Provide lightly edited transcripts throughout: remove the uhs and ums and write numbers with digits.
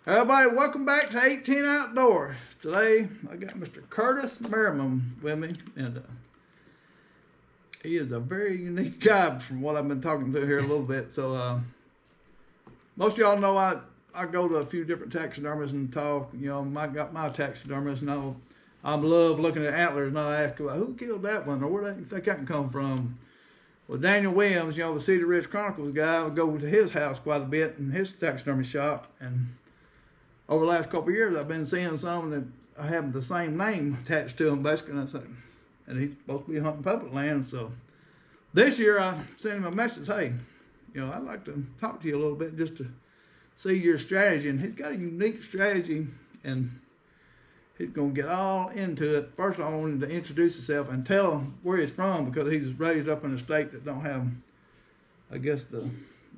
Everybody, welcome back to 18 Outdoors. Today, I got Mr. Curtis Merriman with me, and he is a very unique guy from what I've been talking to here a little bit. So, most of y'all know I go to a few different taxidermists and talk. You know, I got my taxidermist, and I love looking at antlers, and I ask about who killed that one, or where do you think that can come from? Well, Daniel Williams, you know, the Cedar Ridge Chronicles guy, I go to his house quite a bit in his taxidermy shop, and over the last couple of years, I've been seeing some that I have the same name attached to them, basically, and he's supposed to be hunting public land. So this year, I sent him a message, hey, you know, I'd like to talk to you a little bit just to see your strategy. And he's got a unique strategy, and he's going to get all into it. First, I want him to introduce himself and tell him where he's from, because he's raised up in a state that don't have, I guess, the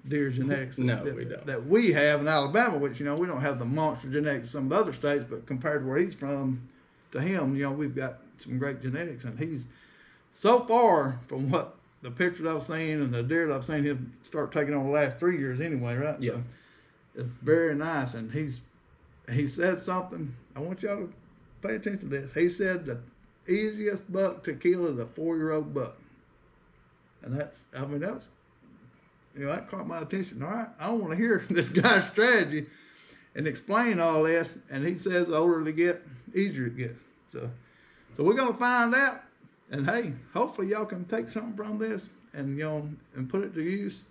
deer genetics that we have in Alabama, which, you know, we don't have the monster genetics of some of the other states, but compared to where he's from to him, you know, we've got some great genetics. And he's, so far from what the pictures I've seen and the deer that I've seen him start taking over the last 3 years anyway, right? Yeah. So it's very nice. And he said something, I want y'all to pay attention to this. He said the easiest buck to kill is a 4-year-old buck. And that's, I mean, that's, you know, that caught my attention. All right, I don't want to hear this guy's strategy and explain all this. And he says the older they get, easier it gets. So we're gonna find out. And hey, hopefully y'all can take something from this and, you know, and put it to use.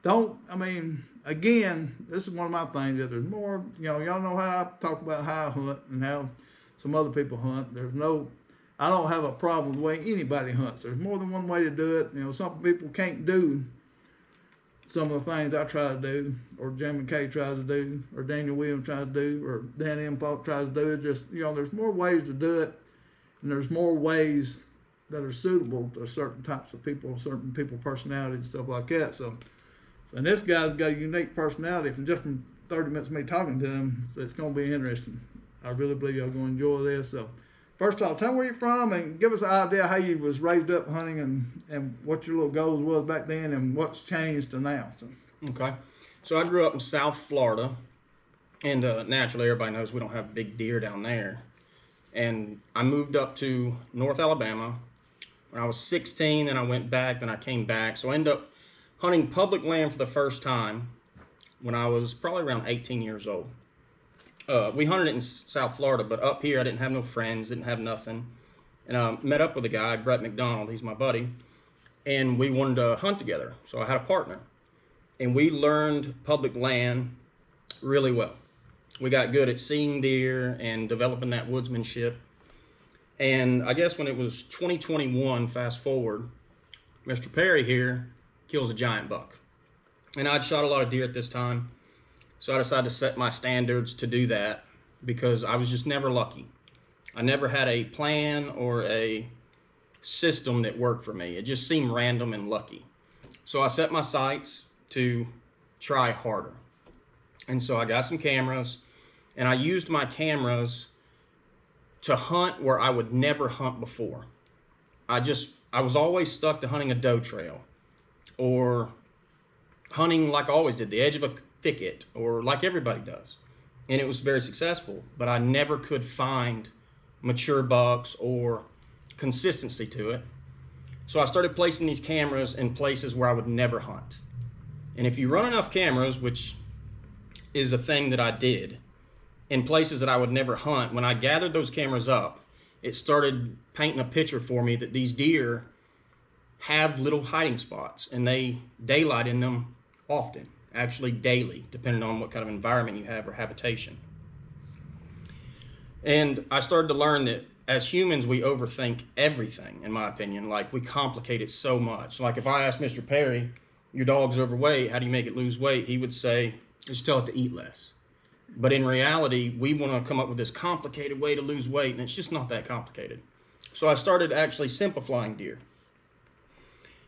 Again, this is one of my things that there's more. You know, y'all know how I talk about how I hunt and how some other people hunt. I don't have a problem with the way anybody hunts. There's more than one way to do it. You know, some people can't do some of the things I try to do, or Jim McKay tries to do, or Daniel Williams tries to do, or Dan M. Falk tries to do. It's just, you know, there's more ways to do it, and there's more ways that are suitable to certain types of people, certain people personalities, and stuff like that. So and this guy's got a unique personality. From 30 minutes of me talking to him, so it's going to be interesting. I really believe y'all going to enjoy this. So first off, tell me where you're from and give us an idea how you was raised up hunting and what your little goals was back then and what's changed to now. So. Okay. So I grew up in South Florida, and naturally everybody knows we don't have big deer down there. And I moved up to North Alabama when I was 16, and I went back, then I came back. So I ended up hunting public land for the first time when I was probably around 18 years old. We hunted it in South Florida, but up here I didn't have no friends, didn't have nothing. And I met up with a guy, Brett McDonald, he's my buddy, and we wanted to hunt together. So I had a partner, and we learned public land really well. We got good at seeing deer and developing that woodsmanship. And I guess when it was 2021, fast forward, Mr. Perry here kills a giant buck. And I'd shot a lot of deer at this time, so I decided to set my standards to do that because I was just never lucky. I never had a plan or a system that worked for me. It just seemed random and lucky. So I set my sights to try harder. And so I got some cameras, and I used my cameras to hunt where I would never hunt before. I was always stuck to hunting a doe trail, or hunting like I always did, the edge of a thicket, or like everybody does. And it was very successful, but I never could find mature bucks or consistency to it. So I started placing these cameras in places where I would never hunt. And if you run enough cameras, which is a thing that I did, in places that I would never hunt, when I gathered those cameras up, it started painting a picture for me that these deer have little hiding spots, and they daylight in them often, actually daily, depending on what kind of environment you have or habitation. And I started to learn that as humans, we overthink everything, in my opinion. Like, we complicate it so much. Like, if I asked Mr. Perry, your dog's overweight, how do you make it lose weight? He would say, just tell it to eat less. But in reality, we want to come up with this complicated way to lose weight, and it's just not that complicated. So I started actually simplifying deer.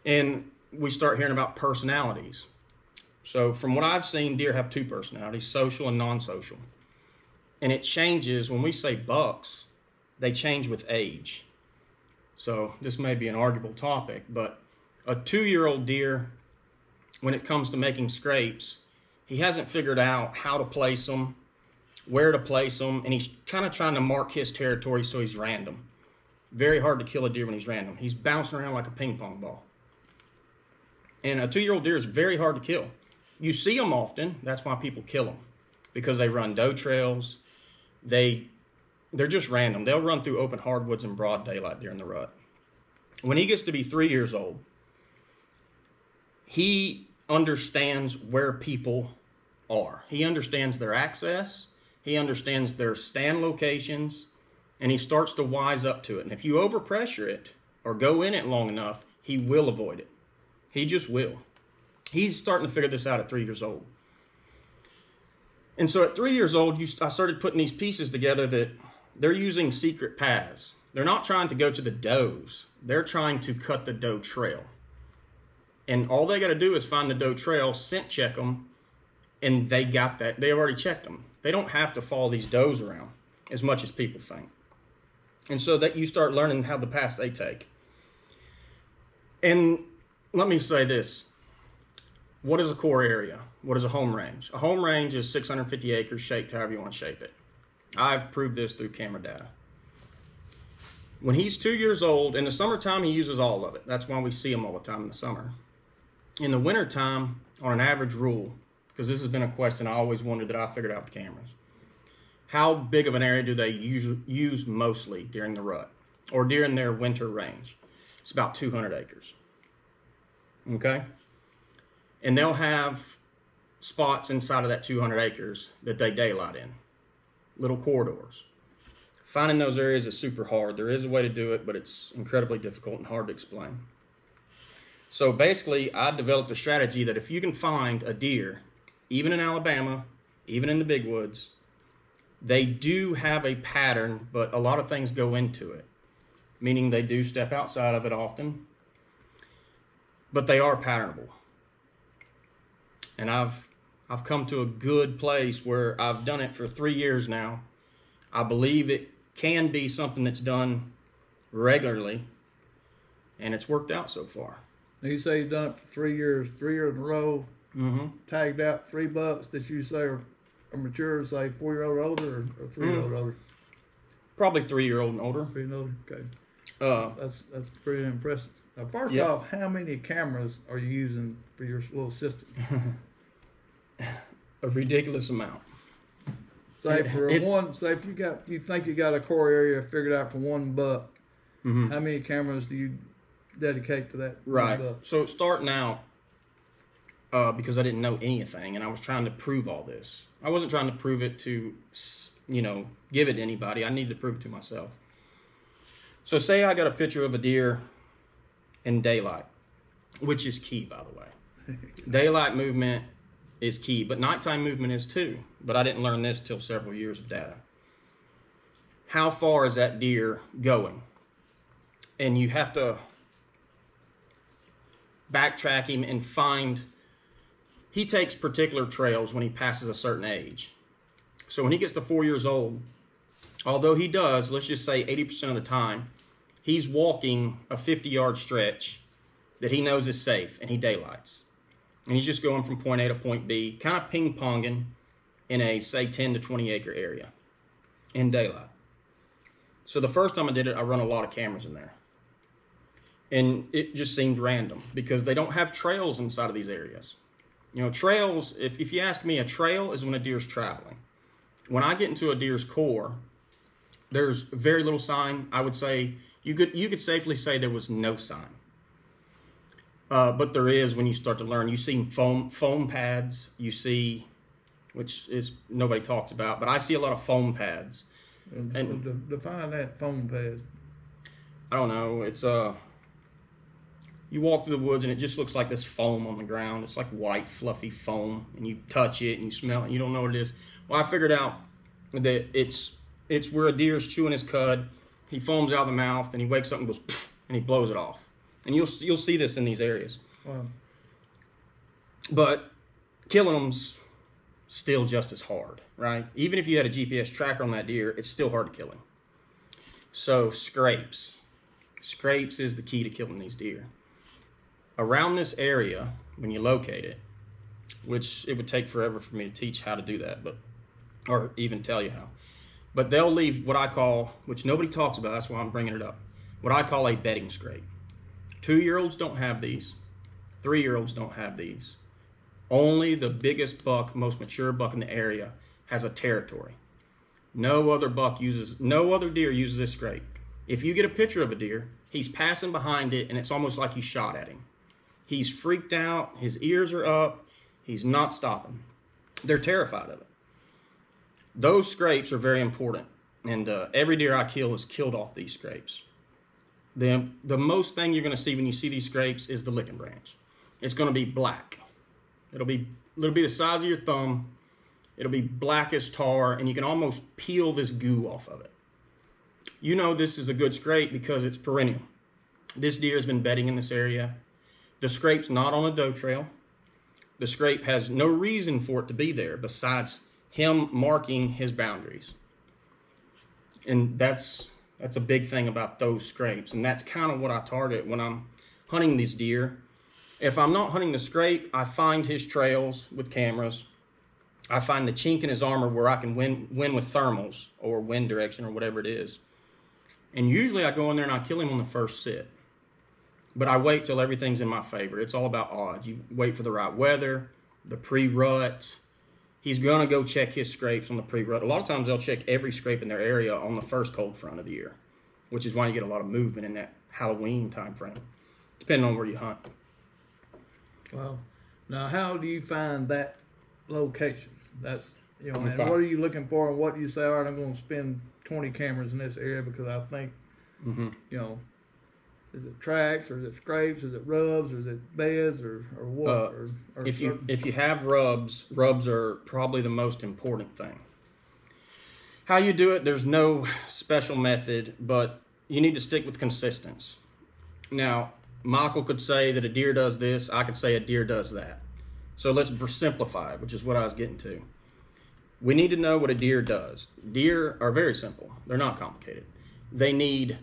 And we start hearing about personalities. So from what I've seen, deer have two personalities, social and non-social. And it changes, when we say bucks, they change with age. So this may be an arguable topic, but a 2-year-old deer, when it comes to making scrapes, he hasn't figured out how to place them where to place them, and he's kind of trying to mark his territory so he's random. Very hard to kill a deer when he's random. He's bouncing around like a ping pong ball. And a 2-year-old deer is very hard to kill. You see them often. That's why people kill them, because they run doe trails. They're just random. They'll run through open hardwoods in broad daylight during the rut. When he gets to be 3 years old, he understands where people are. He understands their access. He understands their stand locations, and he starts to wise up to it. And if you overpressure it or go in it long enough, he will avoid it. He just will. He's starting to figure this out at 3 years old. And so at 3 years old, I started putting these pieces together that they're using secret paths. They're not trying to go to the does. They're trying to cut the doe trail. And all they got to do is find the doe trail, scent check them, and they got that. They already checked them. They don't have to follow these does around as much as people think. And so that you start learning how the paths they take. And let me say this. What is a core area? What is a home range? A home range is 650 acres shaped however you want to shape it. I've proved this through camera data. When he's 2 years old, in the summertime, he uses all of it. That's why we see him all the time in the summer. In the wintertime, on an average rule, because this has been a question I always wondered that I figured out with the cameras, how big of an area do they use mostly during the rut or during their winter range? It's about 200 acres. Okay? And they'll have spots inside of that 200 acres that they daylight in, little corridors. Finding those areas is super hard. There is a way to do it, but it's incredibly difficult and hard to explain. So basically, I developed a strategy that if you can find a deer, even in Alabama, even in the big woods, they do have a pattern, but a lot of things go into it, meaning they do step outside of it often, but they are patternable. And I've come to a good place where I've done it for 3 years now. I believe it can be something that's done regularly, and it's worked out so far. Now you say you've done it for 3 years in a row. Mm-hmm. Tagged out 3 bucks that you say are mature, say 4-year-old or older, or 3-year-old older. Probably 3-year-old and older. 3 and older. Okay. That's pretty impressive. Now, first off, how many cameras are you using for your little system? A ridiculous amount. Say if you think you got a core area figured out for 1 buck, mm-hmm. how many cameras do you dedicate to that? Right. 1 buck? So starting out, because I didn't know anything, and I was trying to prove all this. I wasn't trying to prove it to, give it to anybody. I needed to prove it to myself. So say I got a picture of a deer in daylight, which is key, by the way. Daylight movement is key, but nighttime movement is too. But I didn't learn this till several years of data. How far is that deer going? And you have to backtrack him and find. He takes particular trails when he passes a certain age. So when he gets to 4 years old, although he does, let's just say 80% of the time, he's walking a 50-yard stretch that he knows is safe, and he daylights. And he's just going from point A to point B, kind of ping-ponging in a, say, 10 to 20 acre area in daylight. So the first time I did it, I run a lot of cameras in there. And it just seemed random because they don't have trails inside of these areas. Trails, if you ask me, a trail is when a deer's traveling. When I get into a deer's core, there's very little sign. I would say, you could safely say there was no sign. But there is when you start to learn. You see foam pads, you see, which is nobody talks about, but I see a lot of foam pads. And define that foam pad. I don't know. It's you walk through the woods and it just looks like this foam on the ground. It's like white, fluffy foam, and you touch it and you smell it and you don't know what it is. Well, I figured out that it's where a deer's chewing his cud. He foams out of the mouth and he wakes up and goes, poof, and he blows it off. And you'll see this in these areas. Wow. But killing them's still just as hard, right? Even if you had a GPS tracker on that deer, it's still hard to kill him. So scrapes. Scrapes is the key to killing these deer. Around this area, when you locate it, which it would take forever for me to teach how to do that, but or even tell you how. But they'll leave what I call, which nobody talks about, that's why I'm bringing it up, what I call a bedding scrape. 2-year-olds don't have these. 3-year-olds don't have these. Only the biggest buck, most mature buck in the area has a territory. No other deer uses this scrape. If you get a picture of a deer, he's passing behind it and it's almost like you shot at him. He's freaked out, his ears are up, he's not stopping. They're terrified of it. Those scrapes are very important, and every deer I kill is killed off these scrapes. The most thing you're going to see when you see these scrapes is the licking branch. It's going to be black. It'll be the size of your thumb. It'll be black as tar, and you can almost peel this goo off of it. You know this is a good scrape because it's perennial. This deer has been bedding in this area. The scrape's not on a doe trail. The scrape has no reason for it to be there besides him marking his boundaries. And that's a big thing about those scrapes, and that's kind of what I target when I'm hunting these deer. If I'm not hunting the scrape, I find his trails with cameras. I find the chink in his armor where I can win with thermals or wind direction or whatever it is. And usually I go in there and I kill him on the first sit. But I wait till everything's in my favor. It's all about odds. You wait for the right weather, the pre-rut. He's going to go check his scrapes on the pre-rut. A lot of times they'll check every scrape in their area on the first cold front of the year, which is why you get a lot of movement in that Halloween time frame, depending on where you hunt. Wow. Now, how do you find that location? That's, you know, Okay. and what are you looking for, and what do you say, all right, I'm going to spend 20 cameras in this area because I think, you know, is it tracks, or is it scrapes, is it rubs, or is it beds, or what? If you have rubs are probably the most important thing. How you do it, there's no special method, but you need to stick with consistency. Now, Michael could say that a deer does this, I could say a deer does that. So let's simplify it, which is what I was getting to. We need to know what a deer does. Deer are very simple. They're not complicated. They need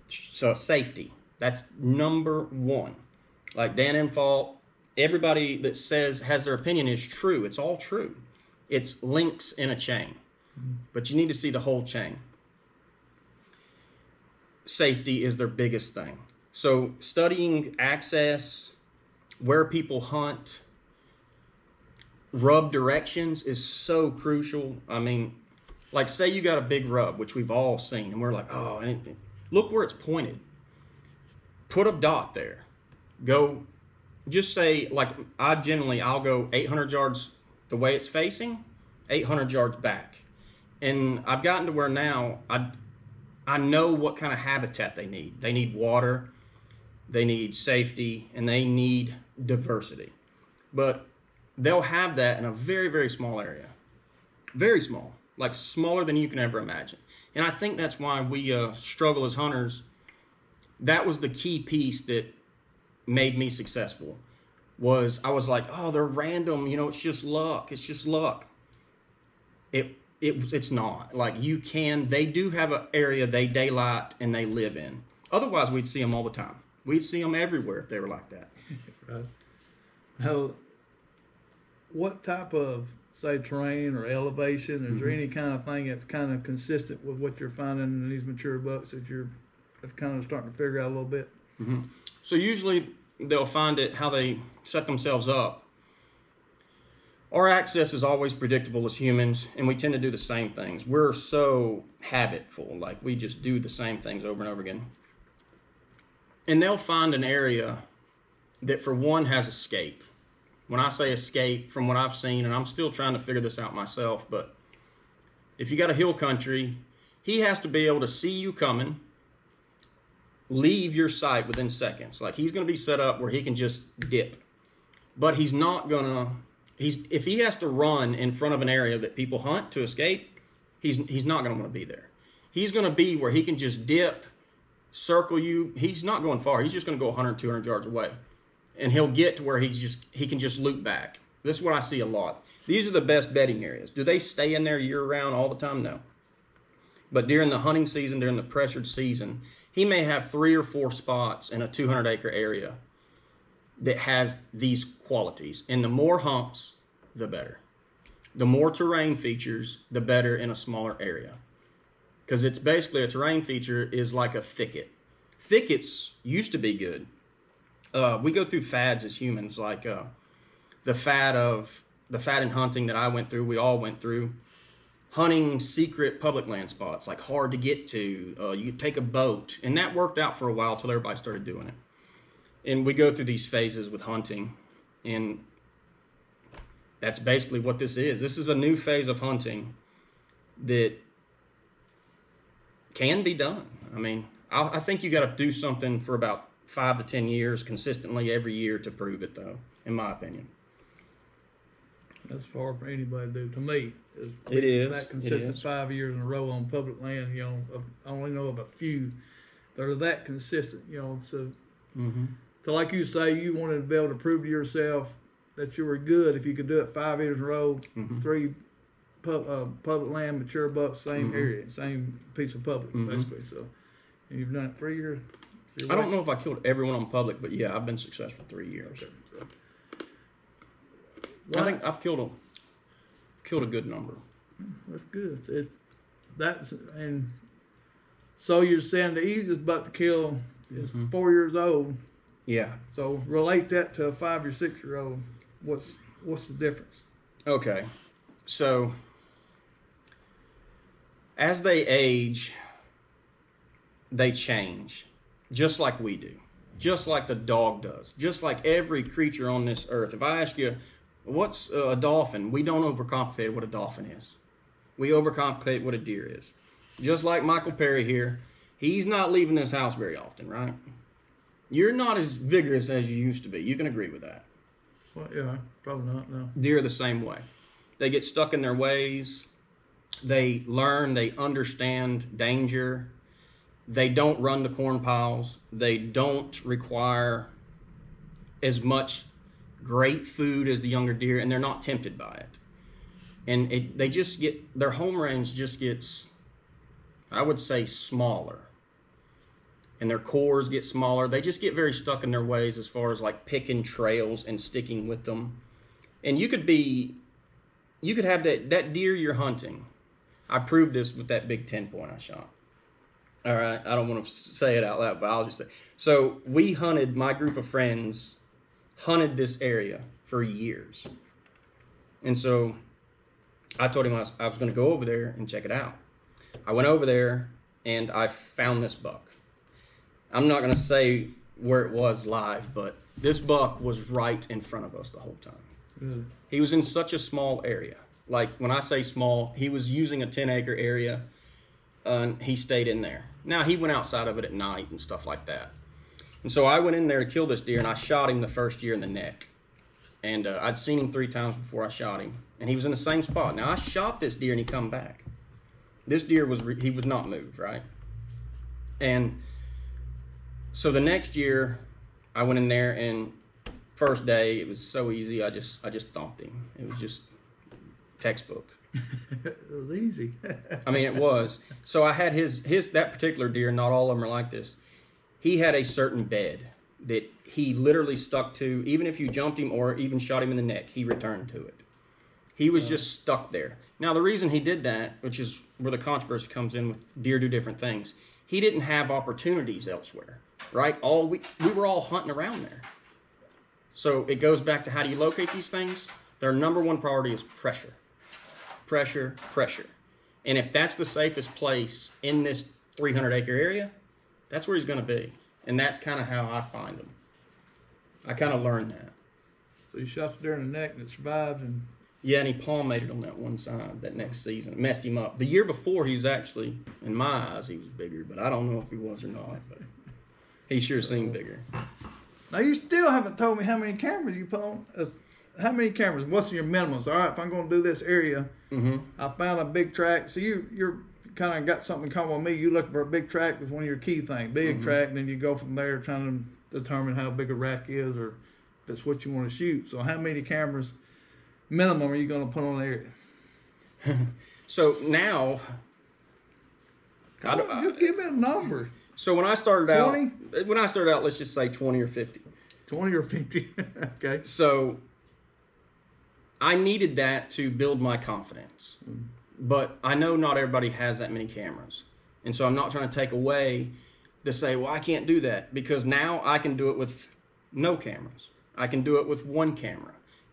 safety. That's number one. Like Dan Infalt, everybody that has their opinion is true. It's all true. It's links in a chain. But you need to see the whole chain. Safety is their biggest thing. So studying access, where people hunt, rub directions is so crucial. I mean, like say you got a big rub, which we've all seen, and we're like, oh, and look where it's pointed. Put a dot there. Go, just say, like I'll go 800 yards the way it's facing, 800 yards back. And I've gotten to where now I know what kind of habitat they need. They need water, they need safety, and they need diversity. But they'll have that in a very, very small area. Very small. Like smaller than you can ever imagine. And I think that's why we struggle as hunters. That was the key piece that made me successful. I was like, oh, they're random. You know, it's just luck. It's just luck. It's not. Like they do have an area they daylight and they live in. Otherwise, we'd see them all the time. We'd see them everywhere if they were like that. Right. Now, what type of, say, terrain or elevation, is there any kind of thing that's kind of consistent with what you're finding in these mature bucks that you're kind of starting to figure out a little bit? So usually they'll find it how they set themselves up. Our access is always predictable as humans, and we tend to do the same things. We're so habitful, like we just do the same things over and over again. And they'll find an area that, for one, has escape. When I say escape, from what I've seen, and I'm still trying to figure this out myself, but if you got a hill country, he has to be able to see you coming, leave your sight within seconds. Like he's going to be set up where he can just dip. But he's not going to, if he has to run in front of an area that people hunt to escape, he's not going to want to be there. He's going to be where he can just dip, circle you. He's not going far. He's just going to go 100, 200 yards away. And he'll get to where he can just loop back. This is what I see a lot. These are the best bedding areas. Do they stay in there year round all the time? No. But during the hunting season, during the pressured season, he may have 3 or 4 spots in a 200-acre area that has these qualities. And the more humps, the better. The more terrain features, the better in a smaller area. Because it's basically a terrain feature is like a thicket. Thickets used to be good. We go through fads as humans, like the fad in hunting that I went through, we all went through. Hunting secret public land spots, like hard to get to. You take a boat, and that worked out for a while till everybody started doing it. And we go through these phases with hunting, and that's basically what this is. This is a new phase of hunting that can be done. I mean, I think you got to do something for about 5 to 10 years consistently every year to prove it, though, in my opinion. That's hard for anybody to do. To me, it is that consistent 5 years in a row on public land. You know, I only know of a few that are that consistent. You know, so so like you say, you wanted to be able to prove to yourself that you were good if you could do it 5 years in a row, 3 public land, mature bucks, same area, same piece of public, basically. So, and you've done it 3 years. I don't know if I killed everyone on public, but yeah, I've been successful 3 years. Okay, so. I think I've killed a good number. That's good. And so you're saying the easiest buck to kill is 4 years old. Yeah. So relate that to a 5 or 6 year old. What's the difference? Okay, so as they age, they change, just like we do, just like the dog does, just like every creature on this earth. If I ask you, what's a dolphin? We don't overcomplicate what a dolphin is. We overcomplicate what a deer is. Just like Michael Perry here, he's not leaving this house very often, right? You're not as vigorous as you used to be. You can agree with that. Well, yeah, probably not, no. Deer are the same way. They get stuck in their ways. They learn, they understand danger. They don't run to corn piles. They don't require as much great food as the younger deer, and they're not tempted by it. And they just get, their home range just gets, I would say, smaller. And their cores get smaller. They just get very stuck in their ways as far as like picking trails and sticking with them. And you could have that deer you're hunting. I proved this with that big 10-point I shot. All right, I don't want to say it out loud, but I'll just say. So my group of friends hunted this area for years. And so I told him I was going to go over there and check it out. I went over there and I found this buck. I'm not going to say where it was live, but this buck was right in front of us the whole time. Really? He was in such a small area. Like when I say small, he was using a 10-acre area and he stayed in there. Now he went outside of it at night and stuff like that. And so I went in there to kill this deer and I shot him the first year in the neck. And I'd seen him 3 times before I shot him. And he was in the same spot. Now I shot this deer and he come back. This deer he would not move, right? And so the next year I went in there and first day it was so easy. I just thumped him. It was just textbook. It was easy. I mean, it was. So I had that particular deer, not all of them are like this. He had a certain bed that he literally stuck to. Even if you jumped him or even shot him in the neck, he returned to it. He was just stuck there. Now, the reason he did that, which is where the controversy comes in with deer do different things, he didn't have opportunities elsewhere, right? We were all hunting around there. So it goes back to how do you locate these things? Their number one priority is pressure. Pressure, pressure. And if that's the safest place in this 300-acre area, that's where he's going to be. And that's kind of how I find him. I kind of learned that. So you shot the deer in the neck and it survived? And yeah, and he palmated on that one side that next season. It messed him up. The year before, he was actually, in my eyes, he was bigger. But I don't know if he was or not. But he sure seemed bigger. Now, you still haven't told me how many cameras you put on. How many cameras? What's your minimums? All right, if I'm going to do this area, I found a big track. So you're kind of got something in common with me. You look for a big track was one of your key things. Big track, and then you go from there trying to determine how big a rack is or if it's what you want to shoot. So how many cameras minimum are you going to put on the area? So now, just give me a number. So when I started 20? out, let's just say 20 or 50. 20 or 50. Okay. So I needed that to build my confidence. But I know not everybody has that many cameras. And so I'm not trying to take away to say, well, I can't do that, because now I can do it with no cameras. I can do it with one camera.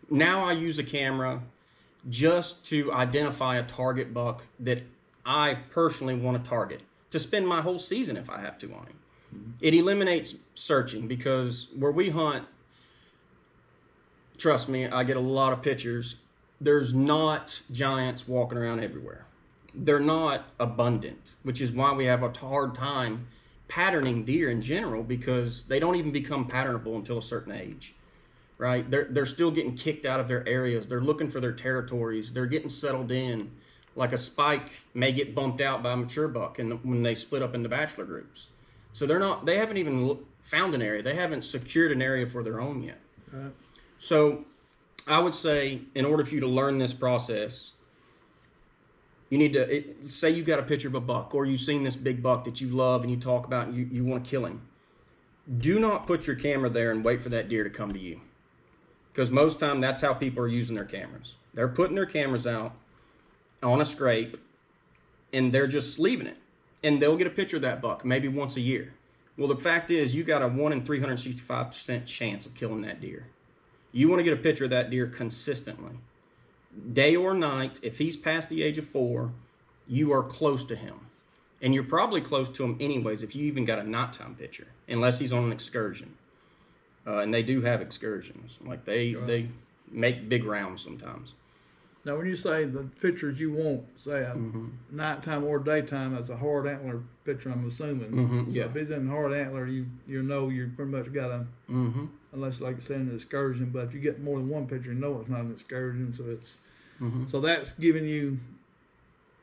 Now I use a camera just to identify a target buck that I personally want to target, to spend my whole season if I have to on him. It eliminates searching, because where we hunt, trust me, I get a lot of pictures. There's not giants walking around everywhere. They're not abundant, which is why we have a hard time patterning deer in general, because they don't even become patternable until a certain age, right? They're still getting kicked out of their areas. They're looking for their territories. They're getting settled in. Like a spike may get bumped out by a mature buck when they split up into bachelor groups. So they haven't even found an area. They haven't secured an area for their own yet. Right. So I would say, in order for you to learn this process, you need to, say you got a picture of a buck, or you've seen this big buck that you love and you talk about and you want to kill him. Do not put your camera there and wait for that deer to come to you. Because most time that's how people are using their cameras. They're putting their cameras out on a scrape and they're just leaving it. And they'll get a picture of that buck maybe once a year. Well, the fact is, you got a 1 in 365% chance of killing that deer. You want to get a picture of that deer consistently. Day or night, if he's past the age of 4, you are close to him. And you're probably close to him anyways if you even got a nighttime picture, unless he's on an excursion. And they do have excursions. Like they make big rounds sometimes. Now, when you say the pictures you want, say a nighttime or daytime, that's a hard antler picture, I'm assuming. So if he's in hard antler, you know you pretty much got a, unless like you say an excursion, but if you get more than one picture, you know it's not an excursion, so it's, so that's giving you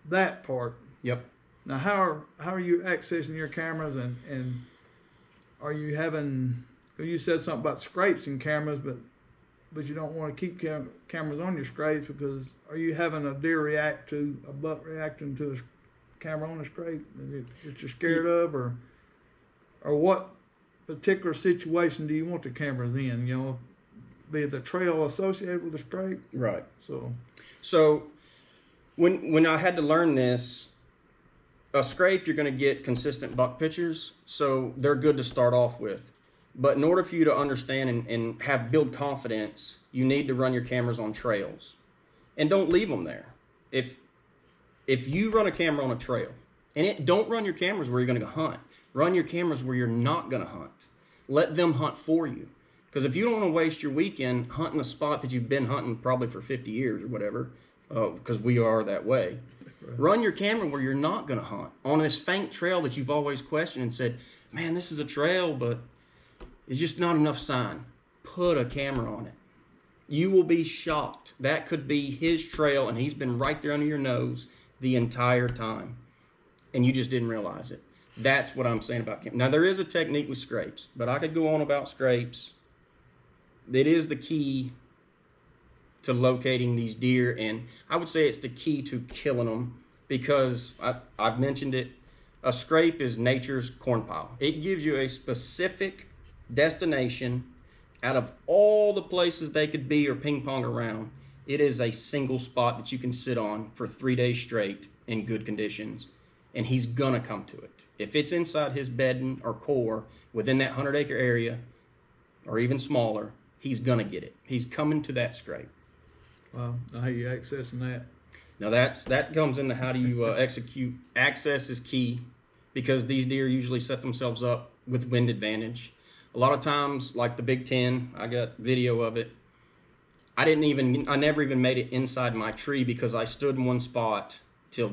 that part. Yep. Now, how are you accessing your cameras, and are you having, you said something about scrapes in cameras, but you don't want to keep cameras on your scrapes, because are you having a deer react to a buck reacting to a camera on a scrape that you're scared of, or what particular situation do you want the cameras in? You know, be it the trail associated with the scrape? Right. So when I had to learn this, a scrape, you're going to get consistent buck pictures, so they're good to start off with. But in order for you to understand and build confidence, you need to run your cameras on trails. And don't leave them there. If you run a camera on a trail, don't run your cameras where you're going to go hunt. Run your cameras where you're not going to hunt. Let them hunt for you. Because if you don't want to waste your weekend hunting a spot that you've been hunting probably for 50 years or whatever, because we are that way, run your camera where you're not going to hunt. On this faint trail that you've always questioned and said, man, this is a trail, but it's just not enough sign. Put a camera on it. You will be shocked. That could be his trail, and he's been right there under your nose the entire time, and you just didn't realize it. That's what I'm saying about camera. Now, there is a technique with scrapes, but I could go on about scrapes. It is the key to locating these deer, and I would say it's the key to killing them, because I've mentioned it. A scrape is nature's corn pile. It gives you a specific destination. Out of all the places they could be or ping pong around, it is a single spot that you can sit on for 3 days straight in good conditions, and he's gonna come to it. If it's inside his bedding or core within that 100-acre area, or even smaller, he's gonna get it. He's coming to that scrape. Wow. Now, how you accessing that? Now that comes into how do you execute. Access is key, because these deer usually set themselves up with wind advantage. A lot of times, like the Big Ten, I got video of it. I never even made it inside my tree, because I stood in one spot till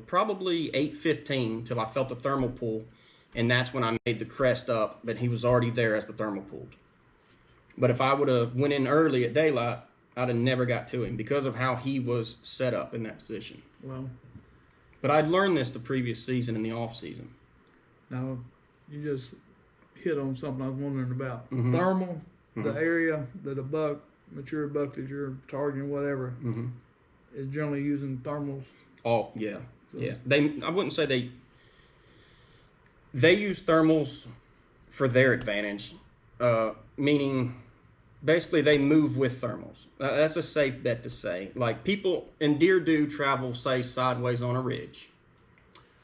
probably 8:15 till I felt the thermal pull, and that's when I made the crest up. But he was already there as the thermal pulled. But if I would have went in early at daylight, I'd have never got to him because of how he was set up in that position. Well, but I'd learned this the previous season in the off season. Now, you just hit on something I was wondering about. Thermal, the area that a buck, mature buck that you're targeting, whatever, is generally using thermals. Oh, yeah. So, yeah. I wouldn't say they use thermals for their advantage, meaning basically they move with thermals. That's a safe bet to say. Like people and deer do travel, say, sideways on a ridge.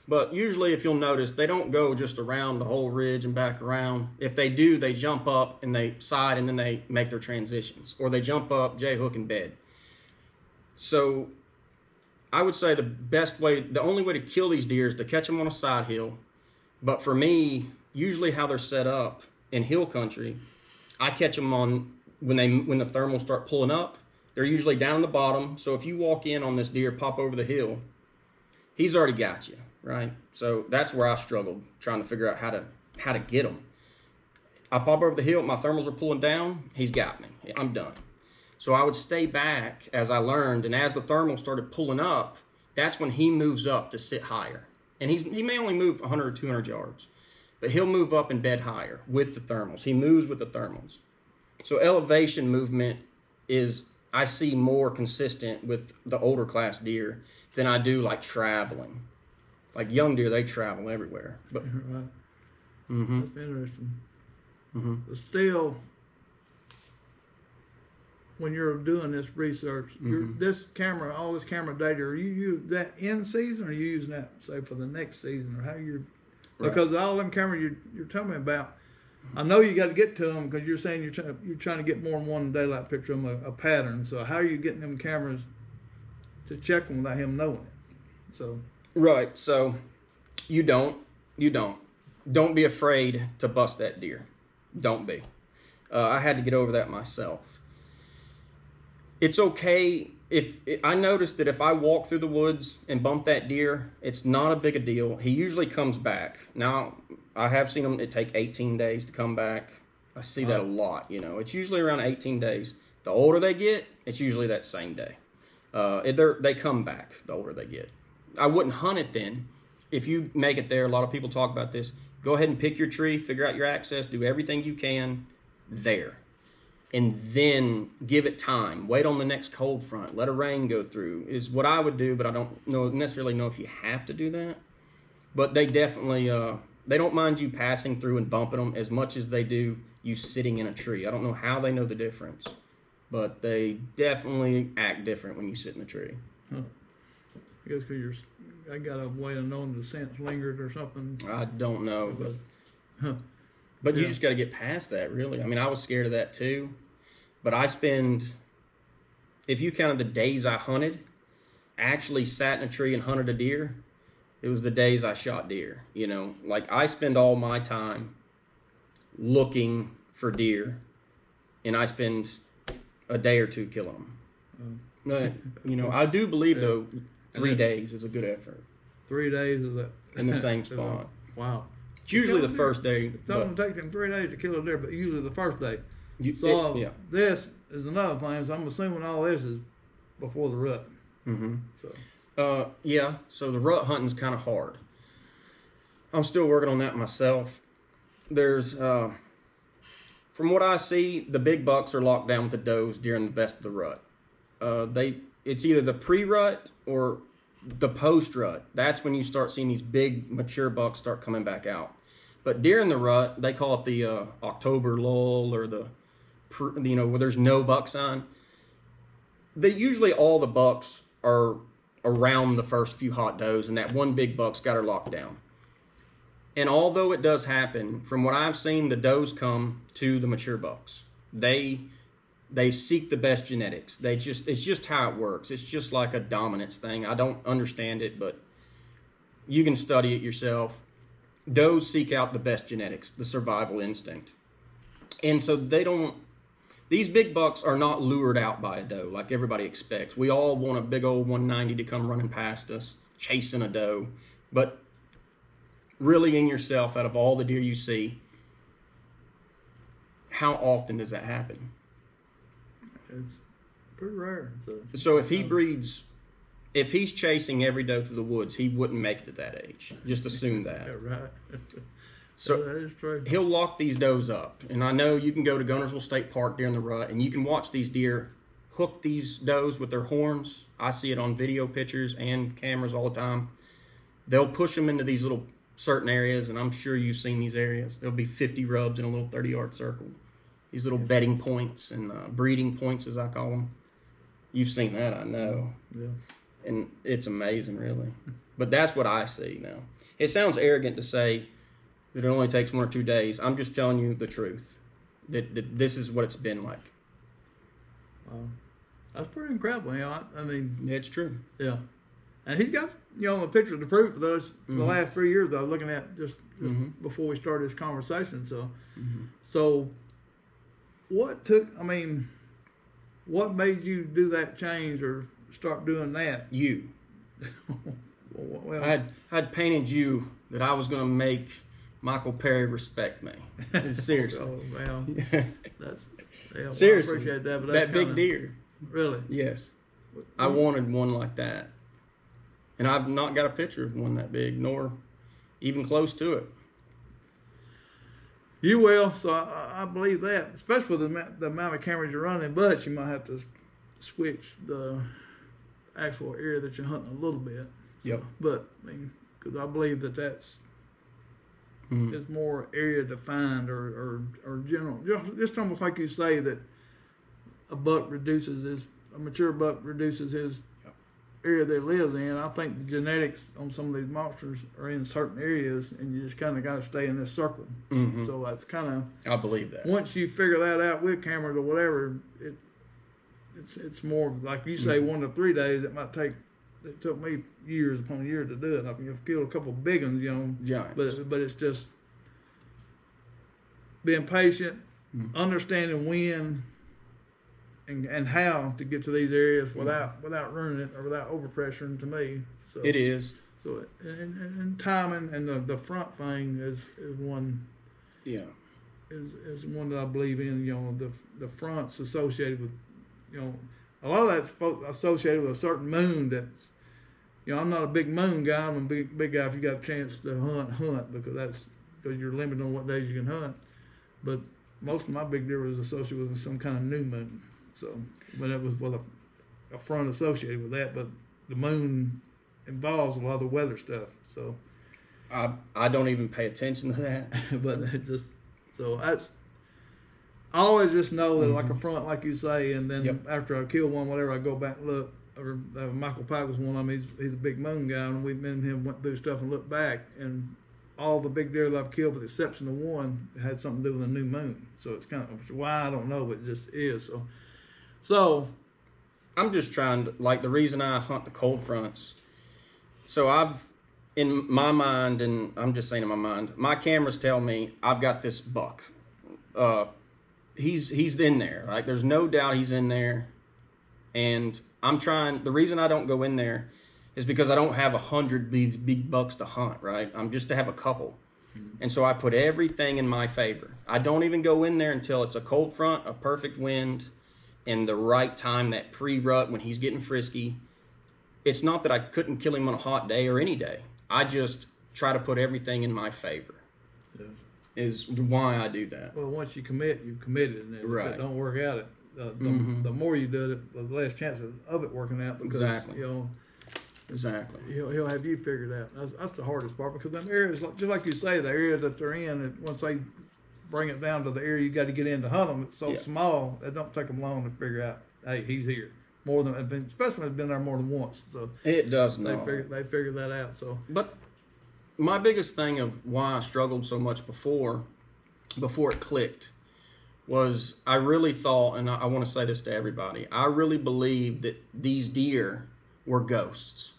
But usually, if you'll notice, they don't go just around the whole ridge and back around. If they do, they jump up and they side and then they make their transitions. Or they jump up, J-hook, and bed. So I would say the only way to kill these deer is to catch them on a side hill. But for me, usually how they're set up in hill country, I catch them on when the thermals start pulling up. They're usually down in the bottom. So if you walk in on this deer, pop over the hill, he's already got you, right? So that's where I struggled trying to figure out how to get him. I pop over the hill, my thermals are pulling down, he's got me. I'm done. So I would stay back as I learned, and as the thermals started pulling up, that's when he moves up to sit higher. And he may only move 100 or 200 yards, but he'll move up and bed higher with the thermals. He moves with the thermals. So elevation movement is, I see, more consistent with the older class deer than I do like traveling. Like young deer, they travel everywhere. But Right. mm-hmm. That's interesting. Mm-hmm. But still, when you're doing this research, all this camera data, are you use that in season, or are you using that, say, for the next season, or how you're? Right. Because all them cameras you're telling me about, I know you got to get to them because you're saying you're trying to get more than one daylight picture of a pattern. So how are you getting them cameras to check them without him knowing it? So Right. So you don't be afraid to bust that deer. Don't be. I had to get over that myself. It's okay I noticed that if I walk through the woods and bump that deer, it's not a big a deal. He usually comes back. Now, I have seen them, it take 18 days to come back. I see that a lot, It's usually around 18 days. The older they get, it's usually that same day. They come back the older they get. I wouldn't hunt it then. If you make it there, a lot of people talk about this. Go ahead and pick your tree, figure out your access, do everything you can there. And then give it time. Wait on the next cold front. Let a rain go through is what I would do, but I don't necessarily know if you have to do that. But they definitely, they don't mind you passing through and bumping them as much as they do you sitting in a tree. I don't know how they know the difference, but they definitely act different when you sit in the tree. Huh. I guess because I got a way of knowing the scents lingered or something. I don't know, But you just got to get past that, really. I mean, I was scared of that too. But if you counted the days I hunted, actually sat in a tree and hunted a deer, it was the days I shot deer. Like I spend all my time looking for deer, and I spend a day or two killing them. I do believe, though, 3 days is a good effort. 3 days is that? In the same spot. Wow. It's usually the first day. It's only takes them 3 days to kill a deer, but usually the first day. This is another thing. So I'm assuming all this is before the rut. Mm-hmm. So the rut hunting's kind of hard. I'm still working on that myself. There's, from what I see, the big bucks are locked down with the does during the best of the rut. It's either the pre-rut or the post-rut. That's when you start seeing these big mature bucks start coming back out. But during the rut, they call it the October lull, or where there's no buck sign. Usually all the bucks are around the first few hot does, and that one big buck's got her locked down. And although it does happen, from what I've seen, the does come to the mature bucks. They seek the best genetics. It's just how it works. It's just like a dominance thing. I don't understand it, but you can study it yourself. Does seek out the best genetics, the survival instinct. And so these big bucks are not lured out by a doe like everybody expects. We all want a big old 190 to come running past us, chasing a doe. But really in yourself, out of all the deer you see, how often does that happen? It's pretty rare. So if he breeds, if he's chasing every doe through the woods, he wouldn't make it at that age. Just assume that. Yeah, right. So that is true. He'll lock these does up. And I know you can go to Gunnersville State Park during the rut, and you can watch these deer hook these does with their horns. I see it on video pictures and cameras all the time. They'll push them into these little certain areas, and I'm sure you've seen these areas. There'll be 50 rubs in a little 30-yard circle. These little bedding points and breeding points, as I call them. You've seen that, I know. Yeah. And it's amazing, really. But that's what I see now. It sounds arrogant to say that it only takes 1 or 2 days. I'm just telling you the truth. That this is what it's been like. That's pretty incredible. You know, I mean, It's true. yeah. And he's got, you know, the picture to prove for those for the last 3 years I was looking at just before we started this conversation. So, so what made you do that change or start doing that? You. Well, I had painted you that I was going to make Michael Perry respect me. Seriously. Oh, well, that's well, Seriously. I appreciate that. But That that's big deer. Really? Yes. I wanted one like that. And I've not got a picture of one that big, nor even close to it. You will, so I believe that, especially with the amount of cameras you're running. But you might have to switch the actual area that you're hunting a little bit. So, Yep. But I mean, because I believe that's it's more area defined or general. Just almost like you say that a mature buck reduces his area they lives in. I think the genetics on some of these monsters are in certain areas, and you just kind of got to stay in this circle. So that's kind of. I believe that. Once you figure that out with cameras or whatever, it's more like you say 1 to 3 days. It took me years upon years to do it. I've killed a couple of big ones, you know. Giants. But it's just being patient, understanding when and how to get to these areas without ruining it or without overpressuring to me. So It is. So and timing and the front thing is one. Yeah. Is one that I believe in. You know, the fronts associated with, you know, a lot of that's associated with a certain moon. That's, you know, I'm not a big moon guy. I'm a big guy if you got a chance to hunt because you're limited on what days you can hunt. But most of my big deer was associated with some kind of new moon. So, but it was with a front associated with that. But the moon involves a lot of the weather stuff. So, I don't even pay attention to that. But it's just so that's. I always just know that like a front, like you say, and then after I kill one, whatever, I go back and look. Or Michael Pike was one of them. He's a big moon guy, and me and him went through stuff and looked back, and all the big deer that I've killed, with the exception of one, had something to do with a new moon. So it's kind of why I don't know, but it just is. So I'm just trying to, like, the reason I hunt the cold fronts. So I've, in my mind, and I'm just saying in my mind, my cameras tell me I've got this buck. He's in there. Like, there's no doubt he's in there. And I'm trying, the reason I don't go in there is because I don't have 100 of these big bucks to hunt, right? I'm just to have a couple. And so I put everything in my favor. I don't even go in there until it's a cold front, a perfect wind, and the right time, that pre-rut when he's getting frisky. It's not that I couldn't kill him on a hot day or any day. I just try to put everything in my favor. Yeah. Is why I do that. Well, once you commit, you've committed, and if it don't work out, the more you do it, the less chances of it working out. Because, exactly. You know, exactly. He'll have you figured out. That's the hardest part, because them areas, just like you say, the area that they're in, once they bring it down to the area you got to get in to hunt them, it's so small it don't take them long to figure out. Hey, he's here. More than especially when it's been there more than once. So it does not. They figure that out. So, but my biggest thing of why I struggled so much before it clicked was I really thought, and I want to say this to everybody, I really believed that these deer were ghosts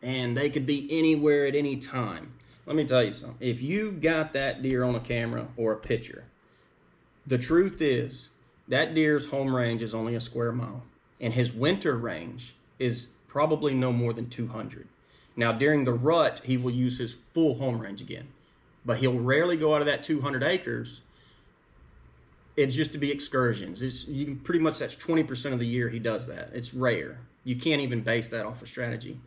and they could be anywhere at any time. Let me tell you something. If you got that deer on a camera or a picture, the truth is that deer's home range is only a square mile, and his winter range is probably no more than 200. Now, during the rut, he will use his full home range again, but he'll rarely go out of that 200 acres. It's just to be excursions. You can pretty much, that's 20% of the year he does that. It's rare. You can't even base that off a strategy.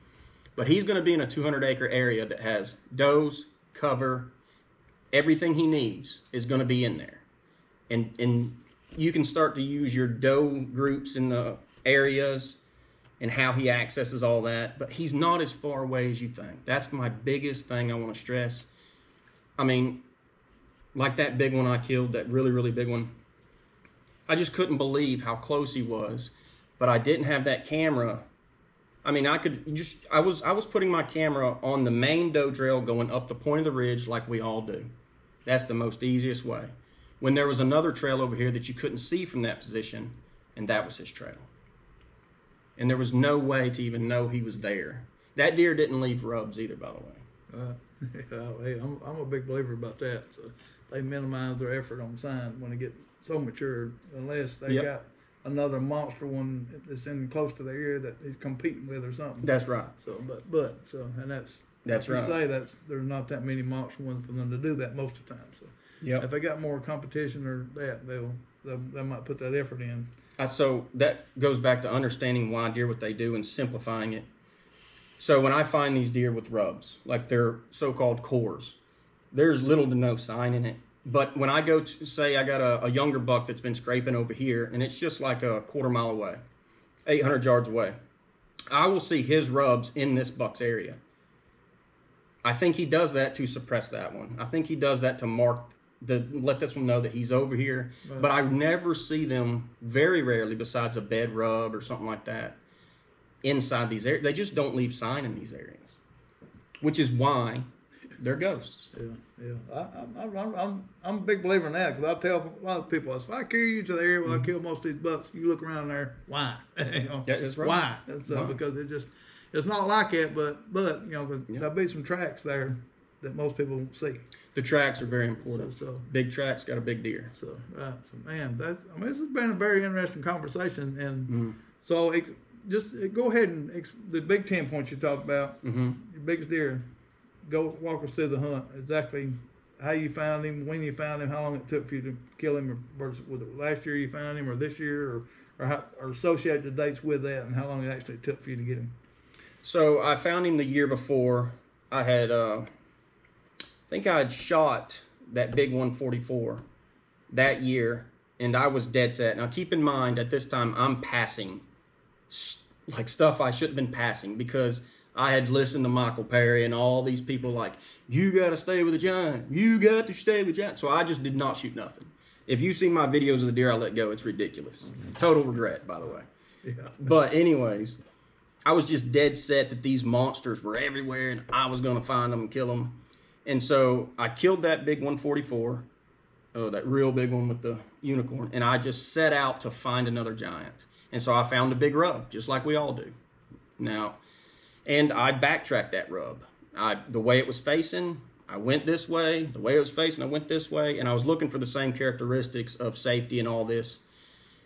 But he's going to be in a 200-acre area that has does, cover, everything he needs is going to be in there. And you can start to use your doe groups in the areas and how he accesses all that. But he's not as far away as you think. That's my biggest thing I want to stress. I mean, like that big one I killed, that really, really big one, I just couldn't believe how close he was, but I didn't have that camera. I mean, I was putting my camera on the main doe trail going up the point of the ridge like we all do. That's the most easiest way. When there was another trail over here that you couldn't see from that position, and that was his trail. And there was no way to even know he was there. That deer didn't leave rubs either, by the way. Hey, I'm a big believer about that. So they minimize their effort on sign when they get so mature, unless they got another monster one that's in close to the area that he's competing with or something. That's right. So, and that's right. Say there's not that many monster ones for them to do that most of the time. So, if they got more competition or that, they might put that effort in. So that goes back to understanding why deer what they do and simplifying it. So when I find these deer with rubs, like their so-called cores, there's little to no sign in it. But when I go to, say I got a younger buck that's been scraping over here, and it's just like a quarter mile away, 800 yards away, I will see his rubs in this buck's area. I think he does that to suppress that one. I think he does that to let this one know that he's over here. Right. But I never see them, very rarely, besides a bed rub or something like that, inside these areas. They just don't leave sign in these areas, which is why they're ghosts. I'm a big believer in that, because I tell a lot of people, if I carry you to the area where I kill most of these bucks, you look around there, why? That's right. Why? Because it's not like it, but there'll be some tracks there that most people won't see. The tracks are very important. So big tracks got a big deer. So man, this has been a very interesting conversation, and so just go ahead and the big 10 points you talked about. Your biggest deer. Go walk us through the hunt. Exactly how you found him, when you found him, how long it took for you to kill him, or was it last year you found him, or this year, or associate the dates with that, and how long it actually took for you to get him. So I found him the year before. I had, I think I had shot that big 144 that year, and I was dead set. Now keep in mind, at this time, I'm passing like stuff I shouldn't have been passing, because I had listened to Michael Perry and all these people like, you got to stay with a giant. You got to stay with a giant. So I just did not shoot nothing. If you see my videos of the deer I let go, it's ridiculous. Total regret, by the way. Yeah. But anyways, I was just dead set that these monsters were everywhere and I was going to find them and kill them. And so I killed that big 144, that real big one with the unicorn, and I just set out to find another giant. And so I found a big rub, just like we all do. Now, and I backtracked that rub. The way it was facing, I went this way. The way it was facing, I went this way. And I was looking for the same characteristics of safety and all this.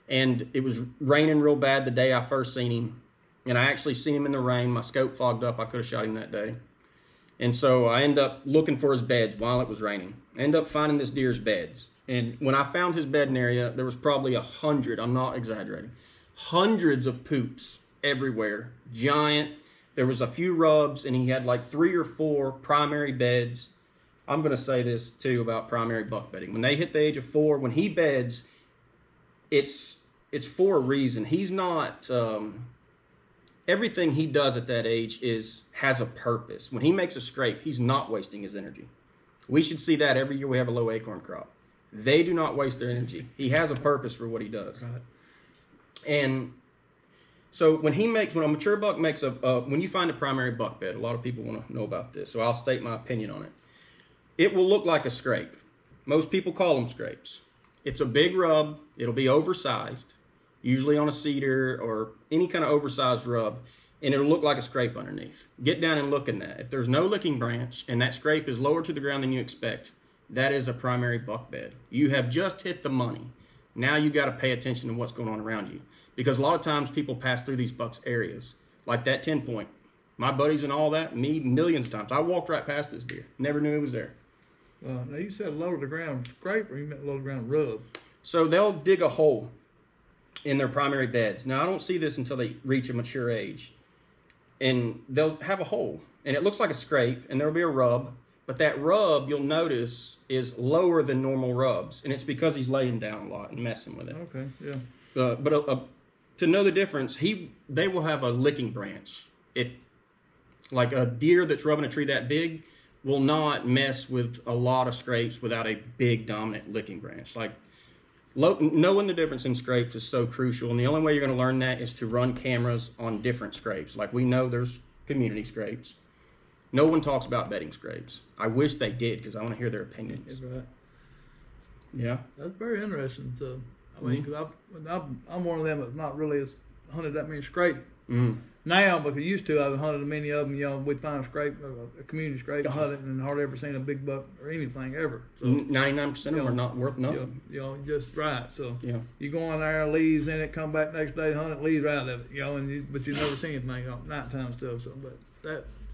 And it was raining real bad the day I first seen him. And I actually seen him in the rain. My scope fogged up. I could have shot him that day. And so I ended up looking for his beds while it was raining. I ended up finding this deer's beds. And when I found his bedding area, there was probably 100, I'm not exaggerating, hundreds of poops everywhere. Giant. There was a few rubs, and he had like 3 or 4 primary beds. I'm going to say this, too, about primary buck bedding. When they hit the age of 4, when he beds, it's for a reason. He's not... everything he does at that age has a purpose. When he makes a scrape, he's not wasting his energy. We should see that every year we have a low acorn crop. They do not waste their energy. He has a purpose for what he does. Right. And... so when a mature buck makes when you find a primary buck bed, a lot of people want to know about this, so I'll state my opinion on it. It will look like a scrape. Most people call them scrapes. It's a big rub. It'll be oversized, usually on a cedar or any kind of oversized rub, and it'll look like a scrape underneath. Get down and look in that. If there's no licking branch and that scrape is lower to the ground than you expect, that is a primary buck bed. You have just hit the money. Now you got to pay attention to what's going on around you. Because a lot of times people pass through these bucks areas, like that 10 point. My buddies and all that, me millions of times. I walked right past this deer. Never knew he was there. Now you said low to the ground scrape, or you meant low to the ground rub? So they'll dig a hole in their primary beds. Now I don't see this until they reach a mature age. And they'll have a hole. And it looks like a scrape, and there'll be a rub. But that rub, you'll notice, is lower than normal rubs. And it's because he's laying down a lot and messing with it. Okay, yeah. But to know the difference, they will have a licking branch. Like a deer that's rubbing a tree that big will not mess with a lot of scrapes without a big dominant licking branch. Like Knowing the difference in scrapes is so crucial, and the only way you're going to learn that is to run cameras on different scrapes. Like we know there's community scrapes. No one talks about bedding scrapes. I wish they did because I want to hear their opinions. That's right. Yeah. That's very interesting. So, I mean, because I'm one of them that's not really as hunted that many scrape. Now, because used to, I've hunted many of them. You know, we'd find a scrape, a community scrape, and hunt it, and hardly ever seen a big buck or anything ever. So, 99% of them are not worth nothing. You know, just right. So Yeah. you go in there, leaves in it, come back next day, hunt it, leaves out of it. You know, but you never see anything, you know, nighttime stuff.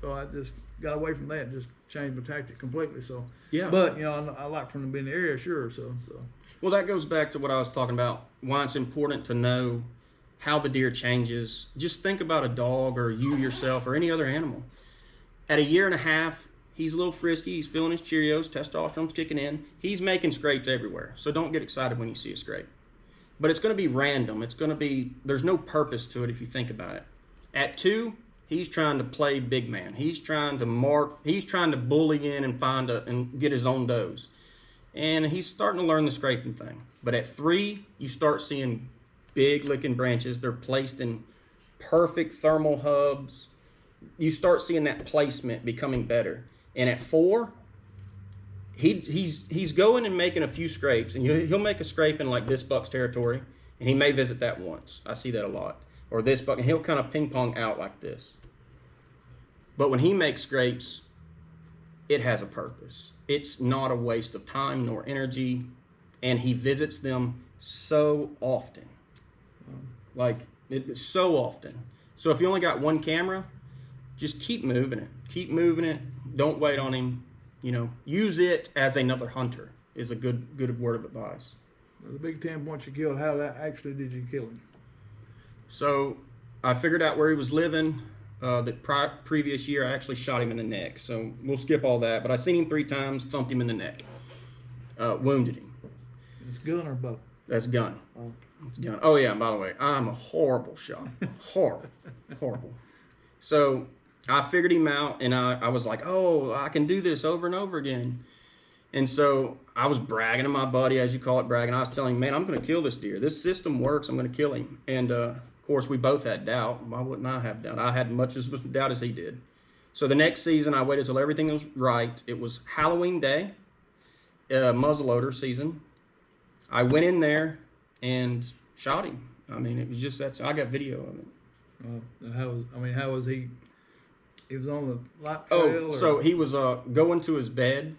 So I just got away from that and just changed my tactic completely. So Yeah. But you know, I like for them to be in the area, sure. So. Well, that goes back to what I was talking about, why it's important to know how the deer changes. Just think about a dog or you yourself or any other animal. At a year and a half, he's a little frisky. He's feeling his Cheerios. Testosterone's kicking in. He's making scrapes everywhere. So don't get excited when you see a scrape. But it's going to be random. It's going to be, there's no purpose to it if you think about it. At 2, he's trying to play big man. He's trying to he's trying to bully in and and get his own does. And he's starting to learn the scraping thing. But at 3, you start seeing big licking branches. They're placed in perfect thermal hubs. You start seeing that placement becoming better. And at 4, he's going and making a few scrapes, and he'll make a scrape in like this buck's territory, and he may visit that once. I see that a lot. Or this buck, and he'll kind of ping pong out like this. But when he makes scrapes, it has a purpose. It's not a waste of time nor energy, and he visits them so often. Like, it's so often. So if you only got one camera, just keep moving it. Keep moving it. Don't wait on him. You know, use it as another hunter is a good word of advice. The big 10 points you killed, how actually did you kill him? So I figured out where he was living. The previous year, I actually shot him in the neck. So we'll skip all that. But I seen him 3 times, thumped him in the neck, wounded him. It's gun or bow? That's gun. Oh. It's gun. Oh yeah. And by the way, I'm a horrible shot. Horrible. So I figured him out, and I was like, oh, I can do this over and over again. And so I was bragging to my buddy, as you call it, bragging. I was telling him, man, I'm going to kill this deer. This system works. I'm going to kill him. And of course, we both had doubt. Why wouldn't I have doubt? I had much as much doubt as he did. So the next season, I waited till everything was right. It was Halloween Day, muzzleloader season. I went in there and shot him. I mean, it was just that. I got video of it. How was he? He was on the light trail? So he was going to his bed.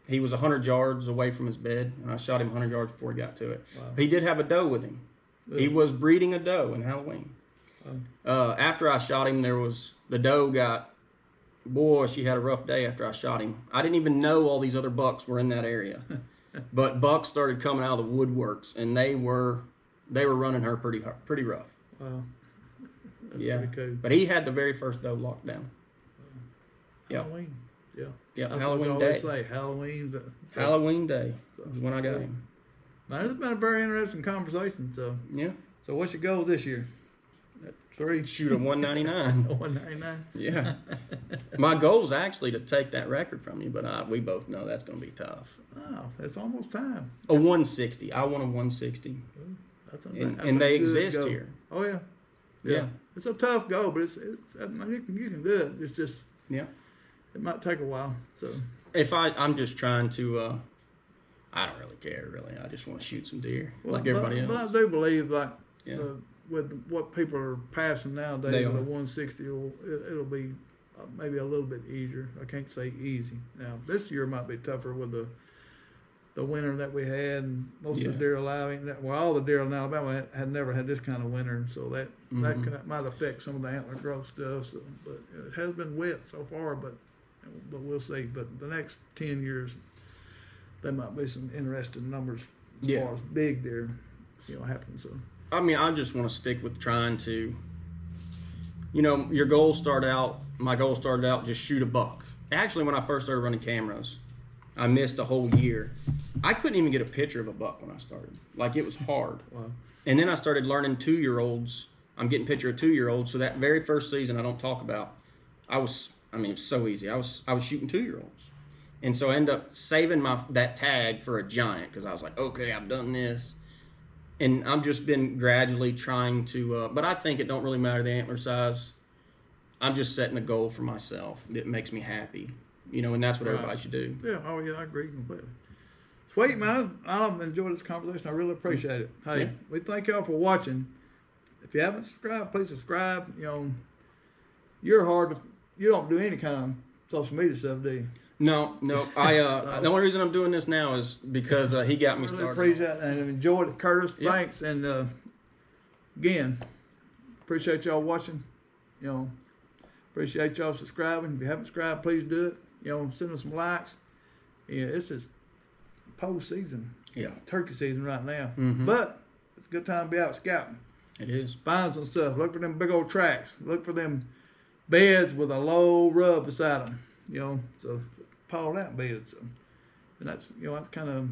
He was 100 yards away from his bed, and I shot him 100 yards before he got to it. Wow. He did have a doe with him. Really? He was breeding a doe in Halloween. Wow. After I shot him, the doe she had a rough day after I shot him. I didn't even know all these other bucks were in that area. But bucks started coming out of the woodworks, and they were running her pretty rough. Wow. That's yeah. pretty cool. But he had the very first doe locked down. Halloween. Yeah. Yeah. That's Halloween what day. Say. Halloween. Halloween day was when I got him. Now, it's been a very interesting conversation. So yeah. So what's your goal this year? 3. Shoot a 199. 199. Yeah. My goal is actually to take that record from you, but we both know that's going to be tough. Oh, it's almost time. A 160. I want a 160. And they exist goal. Here. Oh yeah. Yeah. It's a tough goal, but you can do it. It's just it might take a while. So if I'm just trying to I don't really care really. I just want to shoot some deer like everybody else. But I do believe with what people are passing nowadays, with a 160, it'll be maybe a little bit easier. I can't say easy. Now this year might be tougher with the winter that we had, and most of the deer alive. Well, all the deer in Alabama had never had this kind of winter, so that might affect some of the antler growth stuff. So, but it has been wet so far, but we'll see. But the next 10 years, there might be some interesting numbers as far as big deer, happen. So I mean, I just want to stick with trying to. My goal started out just shoot a buck. Actually, when I first started running cameras, I missed a whole year. I couldn't even get a picture of a buck when I started. Like, it was hard. Wow. And then I started learning 2-year-olds. I'm getting a picture of 2-year-olds. So that very first season I don't talk about, it's so easy. I was shooting 2-year-olds. And so I ended up saving that tag for a giant because I was like, okay, I've done this. And I've just been gradually trying to, but I think it don't really matter the antler size. I'm just setting a goal for myself that makes me happy, you know, and that's what everybody should do. Yeah, oh yeah, I agree completely. Sweet, man. I've enjoyed this conversation. I really appreciate it. Hey, we thank y'all for watching. If you haven't subscribed, please subscribe. You know, you don't do any kind of social media stuff, do you? No. The only reason I'm doing this now is because he got me started. Really appreciate it and enjoyed it, Curtis. Yep. Thanks, and again, appreciate y'all watching. You know, appreciate y'all subscribing. If you haven't subscribed, please do it. You know, send us some likes. Yeah, this is post season. Yeah, turkey season right now. But it's a good time to be out scouting. It is. Find some stuff. Look for them big old tracks. Look for them beds with a low rub beside them. You know, so pawed out beds. So, and that's, you know, that's kind of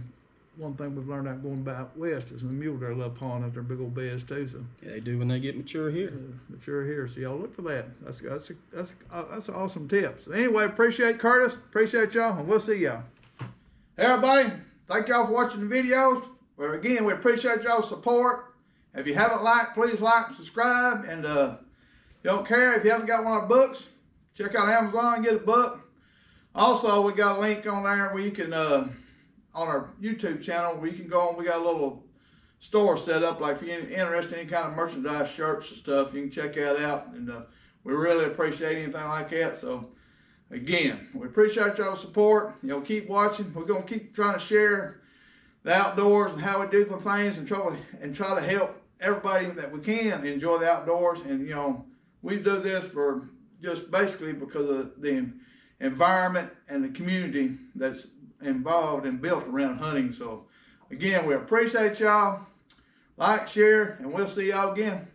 one thing we've learned out going back west is the mule deer love pawing out their big old beds too. So yeah, they do when they get mature here. Mature here. So y'all look for that. That's an awesome tip. So anyway, appreciate Curtis. Appreciate y'all, and we'll see y'all. Hey everybody, thank y'all for watching the videos. Well, again, we appreciate y'all's support. If you haven't liked, please like and subscribe. And if you don't care if you haven't got one of our books, check out Amazon and get a book. Also, we got a link on there where you can, on our YouTube channel, where you can go on. We got a little store set up. Like if you're interested in any kind of merchandise, shirts and stuff, you can check that out. And we really appreciate anything like that. So again, we appreciate y'all's support. You know, keep watching. We're going to keep trying to share the outdoors and how we do some things and try to help everybody that we can enjoy the outdoors. And you know, we do this for just basically because of the environment and the community that's involved and built around hunting. So again, we appreciate y'all. Like, share, and we'll see y'all again.